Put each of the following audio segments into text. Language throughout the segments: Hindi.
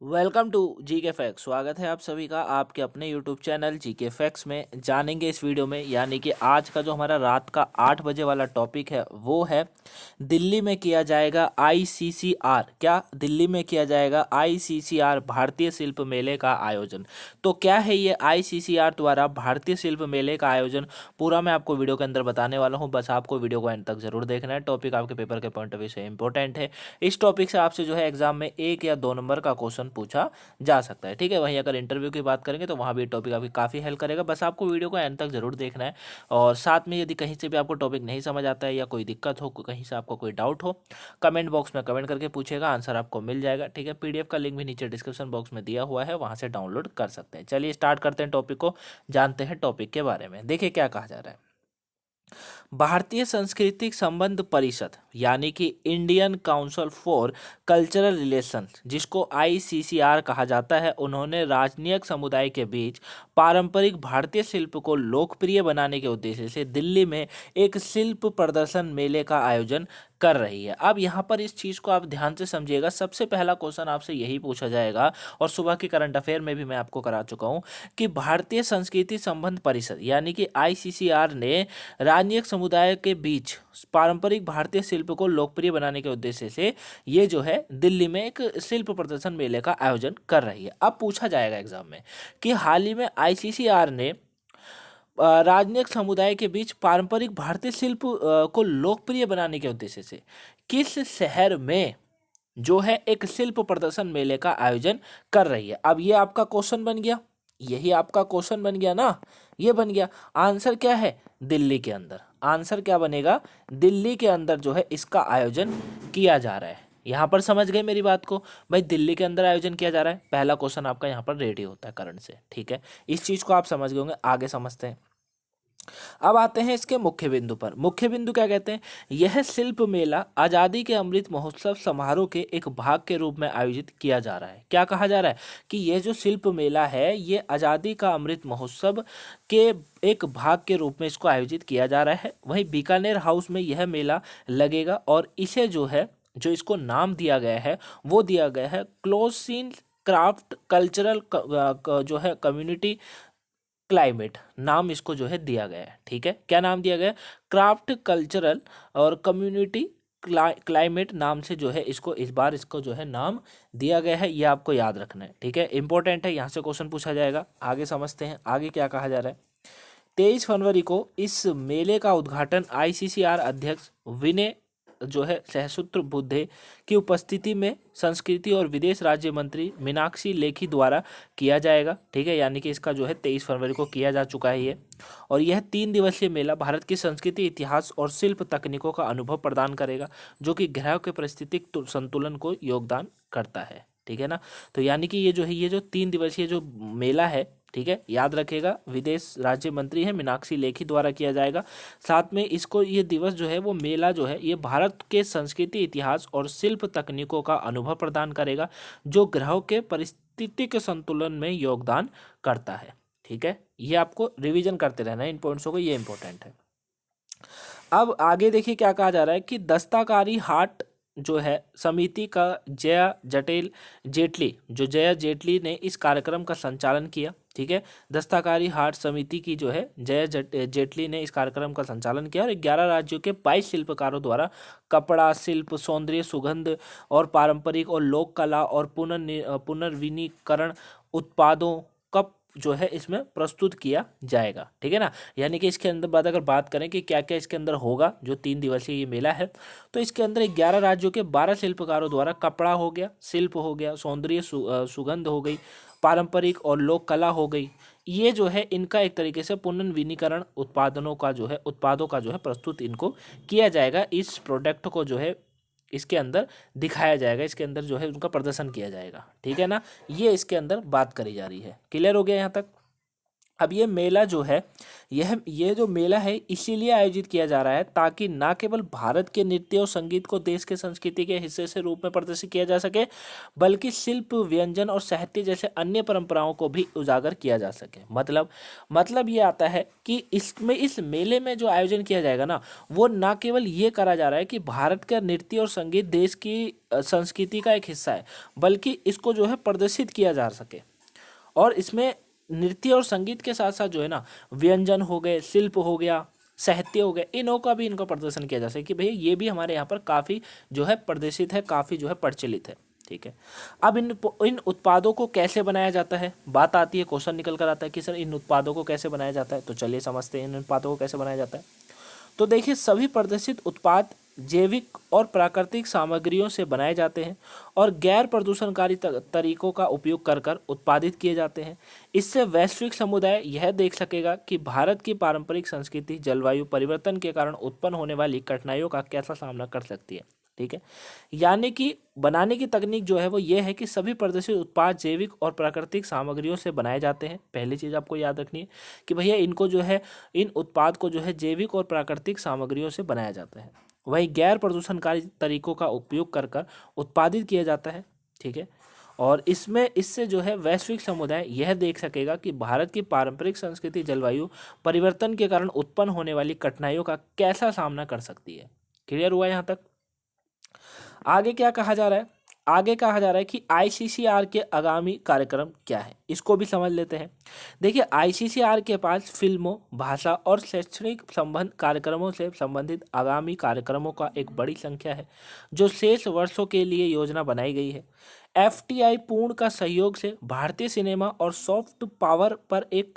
वेलकम टू जी के फैक्स। स्वागत है आप सभी का आपके अपने यूट्यूब चैनल जी के फैक्स में। जानेंगे इस वीडियो में, यानी कि आज का जो हमारा रात का 8 बजे वाला टॉपिक है वो है दिल्ली में किया जाएगा आईसीसीआर। क्या दिल्ली में किया जाएगा आईसीसीआर भारतीय शिल्प मेले का आयोजन। तो क्या है ये आईसीसीआर द्वारा भारतीय शिल्प मेले का आयोजन, पूरा मैं आपको वीडियो के अंदर बताने वाला हूँ। बस आपको वीडियो को एंड तक जरूर देखना है। टॉपिक आपके पेपर के पॉइंट ऑफ व्यू से इंपॉर्टेंट है। इस टॉपिक से आपसे जो है एग्जाम में 1 या 2 नंबर का क्वेश्चन पूछा जा सकता है। ठीक है, वहीं अगर इंटरव्यू की बात करेंगे तो वहाँ भी टॉपिक आपकी काफ़ी हेल्प करेगा। बस आपको वीडियो को एंड तक जरूर देखना है। और साथ में यदि कहीं से भी आपको टॉपिक नहीं समझ आता है या कोई दिक्कत हो, कहीं से आपको कोई डाउट हो, कमेंट बॉक्स में कमेंट करके पूछेगा, आंसर आपको मिल जाएगा। ठीक है, पीडीएफ का लिंक भी नीचे डिस्क्रिप्शन बॉक्स में दिया हुआ है, वहाँ से डाउनलोड कर सकते हैं। चलिए स्टार्ट करते हैं टॉपिक को, जानते हैं टॉपिक के बारे में। देखिए क्या कहा जा रहा है। भारतीय सांस्कृतिक संबंध परिषद यानी कि Indian council for cultural relations, जिसको आईसीसीआर कहा जाता है, उन्होंने राजनीतिक समुदाय के बीच पारंपरिक भारतीय शिल्प को लोकप्रिय बनाने के उद्देश्य से दिल्ली में एक शिल्प प्रदर्शन मेले का आयोजन कर रही है। अब यहाँ पर इस चीज़ को आप ध्यान से समझिएगा। सबसे पहला क्वेश्चन आपसे यही पूछा जाएगा, और सुबह की करंट अफेयर में भी मैं आपको करा चुका हूँ, कि भारतीय संस्कृति संबंध परिषद यानी कि आईसीसीआर ने राजनीतिक समुदाय के बीच पारंपरिक भारतीय शिल्प को लोकप्रिय बनाने के उद्देश्य से ये जो है दिल्ली में एक शिल्प प्रदर्शन मेले का आयोजन कर रही है। अब पूछा जाएगा एग्जाम में कि हाल ही में आईसीसीआर ने राजनीतिक समुदाय के बीच पारंपरिक भारतीय शिल्प को लोकप्रिय बनाने के उद्देश्य से किस शहर में जो है एक शिल्प प्रदर्शन मेले का आयोजन कर रही है। अब ये आपका क्वेश्चन बन गया, यही आपका क्वेश्चन बन गया ना, ये बन गया। आंसर क्या है? दिल्ली के अंदर। आंसर क्या बनेगा? दिल्ली के अंदर जो है इसका आयोजन किया जा रहा है। यहाँ पर समझ गए मेरी बात को? भाई दिल्ली के अंदर आयोजन किया जा रहा है, पहला क्वेश्चन आपका यहाँ पर रेडी होता है करंट से। ठीक है, इस चीज को आप समझ गए होंगे। आगे समझते हैं। अब आते हैं इसके मुख्य बिंदु पर। मुख्य बिंदु क्या कहते हैं? यह शिल्प मेला आजादी के अमृत महोत्सव समारोह के एक भाग के रूप में आयोजित किया जा रहा है। क्या कहा जा रहा है? कि यह जो शिल्प मेला है ये आजादी का अमृत महोत्सव के एक भाग के रूप में इसको आयोजित किया जा रहा है। वहीं बीकानेर हाउस में यह मेला लगेगा, और इसे जो है, जो इसको नाम दिया गया है वो दिया गया है क्लोसिन क्राफ्ट कल्चरल जो है कम्युनिटी क्लाइमेट, नाम इसको जो है दिया गया है। ठीक है, क्या नाम दिया गया है? क्राफ्ट कल्चरल और कम्युनिटी क्लाइमेट नाम से जो है इसको इस बार इसको जो है नाम दिया गया है। ये आपको याद रखना है। ठीक है, इंपॉर्टेंट है, यहाँ से क्वेश्चन पूछा जाएगा। आगे समझते हैं, आगे क्या कहा जा रहा है। 23 फरवरी को इस मेले का उद्घाटन आईसीसीआर अध्यक्ष विनय जो है सहस्त्र बुद्धे की उपस्थिति में संस्कृति और विदेश राज्य मंत्री मीनाक्षी लेखी द्वारा किया जाएगा। ठीक है, यानी कि इसका जो है 23 फरवरी को किया जा चुका है ये। और यह 3 दिवसीय मेला भारत की संस्कृति, इतिहास और शिल्प तकनीकों का अनुभव प्रदान करेगा, जो कि ग्रह के पारिस्थितिक संतुलन को योगदान करता है। ठीक है ना, तो यानी कि ये जो है, ये जो 3 दिवसीय जो मेला है, ठीक है, याद रखेगा, विदेश राज्य मंत्री है मीनाक्षी लेखी द्वारा किया जाएगा। साथ में इसको ये दिवस जो है, वो मेला जो है, ये भारत के संस्कृति, इतिहास और शिल्प तकनीकों का अनुभव प्रदान करेगा, जो ग्रहों के परिस्थितिक संतुलन में योगदान करता है। ठीक है, ये आपको रिवीजन करते रहना है इन पॉइंट्सों को, ये इंपॉर्टेंट है। अब आगे देखिए क्या कहा जा रहा है कि दस्तकारी हाट जो है समिति का जया जेटली ने इस कार्यक्रम का संचालन किया। ठीक है, दस्तकारी हाट समिति की जो है जेटली ने इस कार्यक्रम का संचालन किया, और 11 राज्यों के 22 शिल्पकारों द्वारा कपड़ा शिल्प, सौंदर्य, सुगंध और पारंपरिक और लोक कला और पुनर्विनीकरण उत्पादों का जो है इसमें प्रस्तुत किया जाएगा। ठीक है ना, यानी कि इसके अंदर अगर बात करें कि क्या क्या इसके अंदर होगा, जो 3 दिवसीय ये मेला है, तो इसके अंदर 11 राज्यों के 12 शिल्पकारों द्वारा कपड़ा हो गया, शिल्प हो गया, सौंदर्य सुगंध हो गई, पारंपरिक और लोक कला हो गई, ये जो है इनका एक तरीके से पुनर्विनीकरण उत्पादों का जो है प्रस्तुत इनको किया जाएगा। इस प्रोडक्ट को जो है इसके अंदर दिखाया जाएगा, इसके अंदर जो है उनका प्रदर्शन किया जाएगा। ठीक है ना, ये इसके अंदर बात करी जा रही है। क्लियर हो गया यहाँ तक? अब ये मेला जो है, ये जो मेला है इसीलिए आयोजित किया जा रहा है ताकि ना केवल भारत के नृत्य और संगीत को देश के संस्कृति के हिस्से से रूप में प्रदर्शित किया जा सके, बल्कि शिल्प, व्यंजन और साहित्य जैसे अन्य परंपराओं को भी उजागर किया जा सके। मतलब ये आता है कि इस मेले में जो आयोजन किया जाएगा ना, वो ना केवल ये करा जा रहा है कि भारत का नृत्य और संगीत देश की संस्कृति का एक हिस्सा है, बल्कि इसको जो है प्रदर्शित किया जा सके। और इसमें नृत्य और संगीत के साथ साथ जो है ना, व्यंजन हो गए, शिल्प हो गया, साहित्य हो गए, इनों का भी इनका प्रदर्शन किया जा सके कि भैया ये भी हमारे यहाँ पर काफ़ी जो है प्रदर्शित है, काफ़ी जो है प्रचलित है। ठीक है। अब इन उत्पादों को कैसे बनाया जाता है, बात आती है, क्वेश्चन निकल कर आता है कि सर इन उत्पादों को कैसे बनाया जाता है। तो चलिए समझते हैं इन उत्पादों को कैसे बनाया जाता है। तो देखिए, सभी प्रदर्शित उत्पाद जैविक और प्राकृतिक सामग्रियों से बनाए जाते हैं और गैर प्रदूषणकारी तरीकों का उपयोग कर उत्पादित किए जाते हैं। इससे वैश्विक समुदाय यह देख सकेगा कि भारत की पारंपरिक संस्कृति जलवायु परिवर्तन के कारण उत्पन्न होने वाली कठिनाइयों का कैसा सामना कर सकती है। ठीक है। यानी कि बनाने की तकनीक जो है वो ये है कि सभी प्रदर्शित उत्पाद जैविक और प्राकृतिक सामग्रियों से बनाए जाते हैं। पहली चीज़ आपको याद रखनी है कि भैया इनको जो है, इन उत्पाद को जो है जैविक और प्राकृतिक सामग्रियों से बनाया जाता है। वहीं गैर प्रदूषणकारी तरीकों का उपयोग कर उत्पादित किया जाता है। ठीक है। और इससे जो है वैश्विक समुदाय यह देख सकेगा कि भारत की पारंपरिक संस्कृति जलवायु परिवर्तन के कारण उत्पन्न होने वाली कठिनाइयों का कैसा सामना कर सकती है। क्लियर हुआ यहाँ तक? आगे क्या कहा जा रहा है? आगे कहा जा रहा है कि आईसीसीआर के आगामी कार्यक्रम क्या है, इसको भी समझ लेते हैं। देखिए, आईसीसीआर के पास फिल्मों, भाषा और शैक्षणिक संबंध कार्यक्रमों से संबंधित आगामी कार्यक्रमों का एक बड़ी संख्या है, जो शेष वर्षों के लिए योजना बनाई गई है। एफटीआई पूर्ण का सहयोग से भारतीय सिनेमा और सॉफ्ट पावर पर एक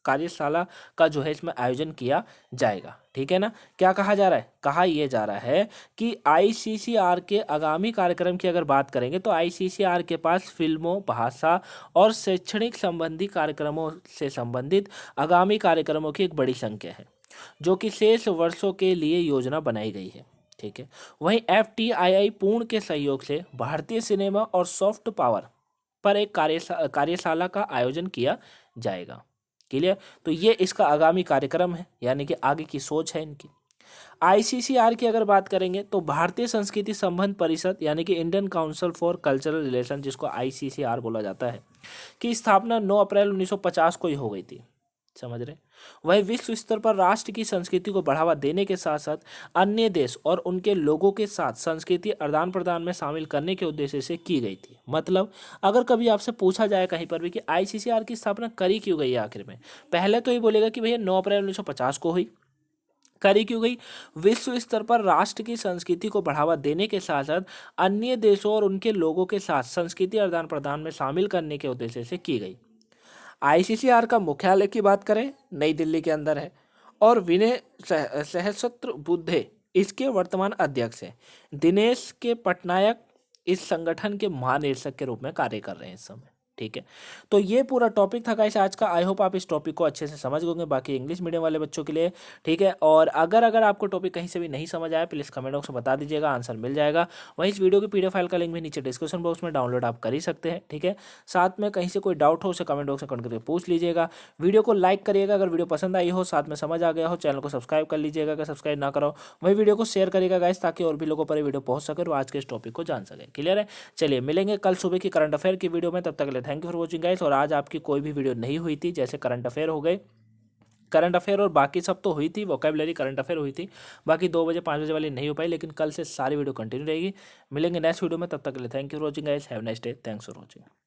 कार्यशाला का जो है इसमें आयोजन किया जाएगा। ठीक है ना। क्या कहा जा रहा है? कहा यह जा रहा है कि आईसीसीआर के आगामी कार्यक्रम की अगर बात करेंगे तो आईसीसीआर के पास फिल्मों, भाषा और शैक्षणिक संबंधी कार्यक्रमों से संबंधित आगामी कार्यक्रमों की एक बड़ी संख्या है, जो कि शेष वर्षों के लिए योजना बनाई गई है। ठीक है। वहीं एफटीआई पूर्ण के सहयोग से भारतीय सिनेमा और सॉफ्ट पावर पर एक कार्यशाला का आयोजन किया जाएगा। क्लियर? तो ये इसका आगामी कार्यक्रम है, यानी कि आगे की सोच है इनकी। आईसीसीआर की अगर बात करेंगे तो भारतीय संस्कृति संबंध परिषद यानी कि Indian council for cultural relation, जिसको आईसीसीआर बोला जाता है, की स्थापना 9 अप्रैल 1950 को ही हो गई थी। समझ रहे? वह विश्व स्तर पर राष्ट्र की संस्कृति को बढ़ावा देने के साथ साथ अन्य देश और उनके लोगों के साथ संस्कृति आदान प्रदान में शामिल करने के उद्देश्य से की गई थी। मतलब अगर कभी आपसे पूछा जाए कहीं पर भी कि आईसीसीआर की स्थापना करी क्यों गई आखिर में, पहले तो ये बोलेगा कि भैया 9 अप्रैल 1950 को हुई। करी क्यों गई? विश्व स्तर पर राष्ट्र की संस्कृति को बढ़ावा देने के साथ साथ अन्य देशों और उनके लोगों के साथ संस्कृति आदान प्रदान में शामिल करने के उद्देश्य से की गई। आईसीसीआर का मुख्यालय की बात करें, नई दिल्ली के अंदर है और विनय सहस्त्रबुद्धे इसके वर्तमान अध्यक्ष हैं। दिनेश के पटनायक इस संगठन के महानिदेशक के रूप में कार्य कर रहे हैं इस समय। ठीक है। तो ये पूरा टॉपिक था गाइस आज का। आई होप आप इस टॉपिक को अच्छे से समझ गए बाकी इंग्लिश मीडियम वाले बच्चों के लिए। ठीक है। और अगर आपको टॉपिक कहीं से भी नहीं समझ आया, प्लीज़ कमेंट बॉक्स में बता दीजिएगा, आंसर मिल जाएगा। वहीं इस वीडियो की पीडीएफ फाइल का लिंक भी नीचे डिस्क्रिप्शन बॉक्स में डाउनलोड आप कर ही सकते हैं। ठीक है। साथ में कहीं से कोई डाउट हो उसे कमेंट बॉक्स में कमेंट करके पूछ लीजिएगा। वीडियो को लाइक करिएगा अगर वीडियो पसंद आई हो, साथ में समझ आ गया हो। चैनल को सब्सक्राइब कर लीजिएगा अगर सब्सक्राइब ना करो। वही वीडियो को शेयर करिएगा गाइस, ताकि और भी लोगों पर वीडियो पहुंच सके और आज के इस टॉपिक को जान सके। क्लियर है? चलिए मिलेंगे कल सुबह की करंट अफेयर की वीडियो में, तब तक के लिए thank you for watching guys. और आज आपकी कोई भी वीडियो नहीं हुई थी, जैसे करंट अफेयर हो गए, करंट अफेयर और बाकी सब तो हुई थी, वोकैबुलरी करंट अफेयर हुई थी, बाकी 2 बजे 5 बजे वाली नहीं हो पाई, लेकिन कल से सारी वीडियो कंटिन्यू रहेगी। मिलेंगे नेक्स्ट वीडियो में, तब तक के लिए thank you for watching guys. Have nice day. Thanks for watching.